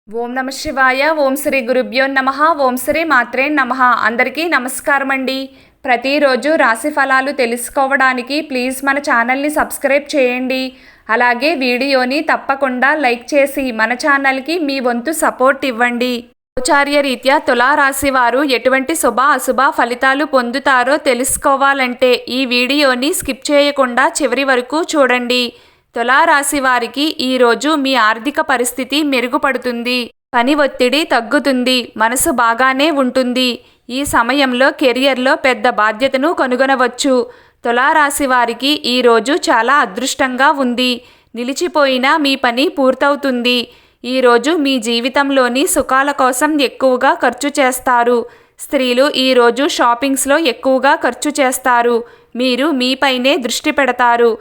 ఓం నమ శివాయ. ఓం శ్రీ గురుభ్యో నమః. ఓం శ్రీ మాత్రే నమః. అందరికీ నమస్కారం అండి. ప్రతిరోజు రాశి ఫలాలు తెలుసుకోవడానికి ప్లీజ్ మన ఛానల్ని సబ్స్క్రైబ్ చేయండి. అలాగే వీడియోని తప్పకుండా లైక్ చేసి మన ఛానల్కి మీ వంతు సపోర్ట్ ఇవ్వండి. గోచార్య రీత్యా తులారాశి వారు ఎటువంటి శుభ అశుభ ఫలితాలు పొందుతారో తెలుసుకోవాలంటే ఈ వీడియోని స్కిప్ చేయకుండా చివరి వరకు చూడండి. తులారాశి వారికి ఈరోజు మీ ఆర్థిక పరిస్థితి మెరుగుపడుతుంది. పని ఒత్తిడి తగ్గుతుంది. మనసు బాగానే ఉంటుంది. ఈ సమయంలో కెరియర్లో పెద్ద బాధ్యతను కనుగొనవచ్చు. తులారాశి వారికి ఈరోజు చాలా అదృష్టంగా ఉంది. నిలిచిపోయిన మీ పని పూర్తవుతుంది. ఈరోజు మీ జీవితంలోని సుఖాల కోసం ఎక్కువగా ఖర్చు చేస్తారు. స్త్రీలు ఈరోజు షాపింగ్స్లో ఎక్కువగా ఖర్చు చేస్తారు. మీరు మీపైనే దృష్టి పెడతారు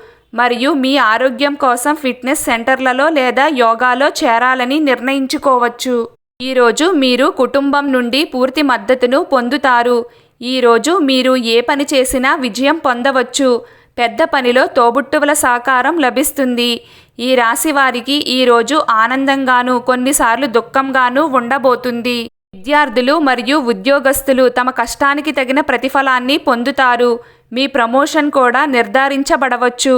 మరియు మీ ఆరోగ్యం కోసం ఫిట్నెస్ సెంటర్లలో లేదా యోగాలో చేరాలని నిర్ణయించుకోవచ్చు. ఈరోజు మీరు కుటుంబం నుండి పూర్తి మద్దతును పొందుతారు. ఈరోజు మీరు ఏ పని చేసినా విజయం పొందవచ్చు. పెద్ద పనిలో తోబుట్టువుల సహకారం లభిస్తుంది. ఈ రాశి వారికి ఈరోజు ఆనందంగాను కొన్నిసార్లు దుఃఖంగాను ఉండబోతుంది. విద్యార్థులు మరియు ఉద్యోగస్తులు తమ కష్టానికి తగిన ప్రతిఫలాన్ని పొందుతారు. మీ ప్రమోషన్ కూడా నిర్ధారించబడవచ్చు.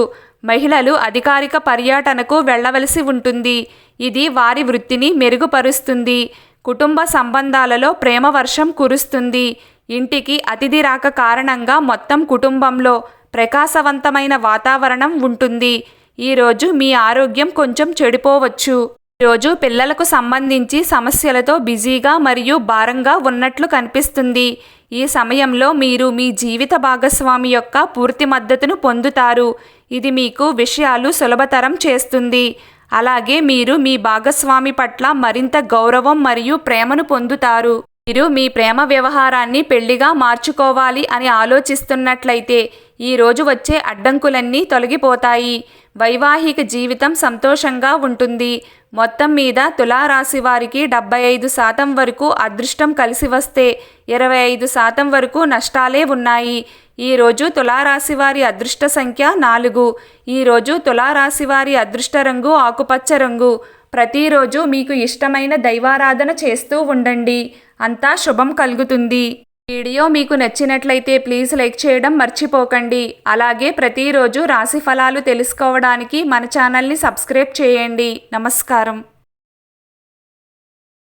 మహిళలు అధికారిక పర్యటనకు వెళ్ళవలసి ఉంటుంది. ఇది వారి వృత్తిని మెరుగుపరుస్తుంది. కుటుంబ సంబంధాలలో ప్రేమ వర్షం కురుస్తుంది. ఇంటికి అతిథి రాక కారణంగా మొత్తం కుటుంబంలో ప్రకాశవంతమైన వాతావరణం ఉంటుంది. ఈరోజు మీ ఆరోగ్యం కొంచెం చెడిపోవచ్చు. ఈరోజు పిల్లలకు సంబంధించి సమస్యలతో బిజీగా మరియు భారంగా ఉన్నట్లు కనిపిస్తుంది. ఈ సమయంలో మీరు మీ జీవిత భాగస్వామి యొక్క పూర్తి మద్దతును పొందుతారు. ఇది మీకు విషయాలు సులభతరం చేస్తుంది. అలాగే మీరు మీ భాగస్వామి పట్ల మరింత గౌరవం మరియు ప్రేమను పొందుతారు. మీరు మీ ప్రేమ వ్యవహారాన్ని పెళ్లిగా మార్చుకోవాలి అని ఆలోచిస్తున్నట్లయితే ఈరోజు వచ్చే అడ్డంకులన్నీ తొలగిపోతాయి. వైవాహిక జీవితం సంతోషంగా ఉంటుంది. మొత్తం మీద తులారాశి వారికి 75% వరకు అదృష్టం కలిసి వస్తే 25% వరకు నష్టాలే ఉన్నాయి. ఈరోజు తులారాశి వారి అదృష్ట సంఖ్య 4. ఈరోజు తులారాశి వారి అదృష్ట రంగు ఆకుపచ్చ రంగు. ప్రతిరోజు మీకు ఇష్టమైన దైవారాధన చేస్తూ ఉండండి. అంతా శుభం కలుగుతుంది. వీడియో మీకు నచ్చినట్లయితే ప్లీజ్ లైక్ చేయడం మర్చిపోకండి. అలాగే ప్రతిరోజు రాశి ఫలాలు తెలుసుకోవడానికి మన ఛానల్ని సబ్స్క్రైబ్ చేయండి. నమస్కారం.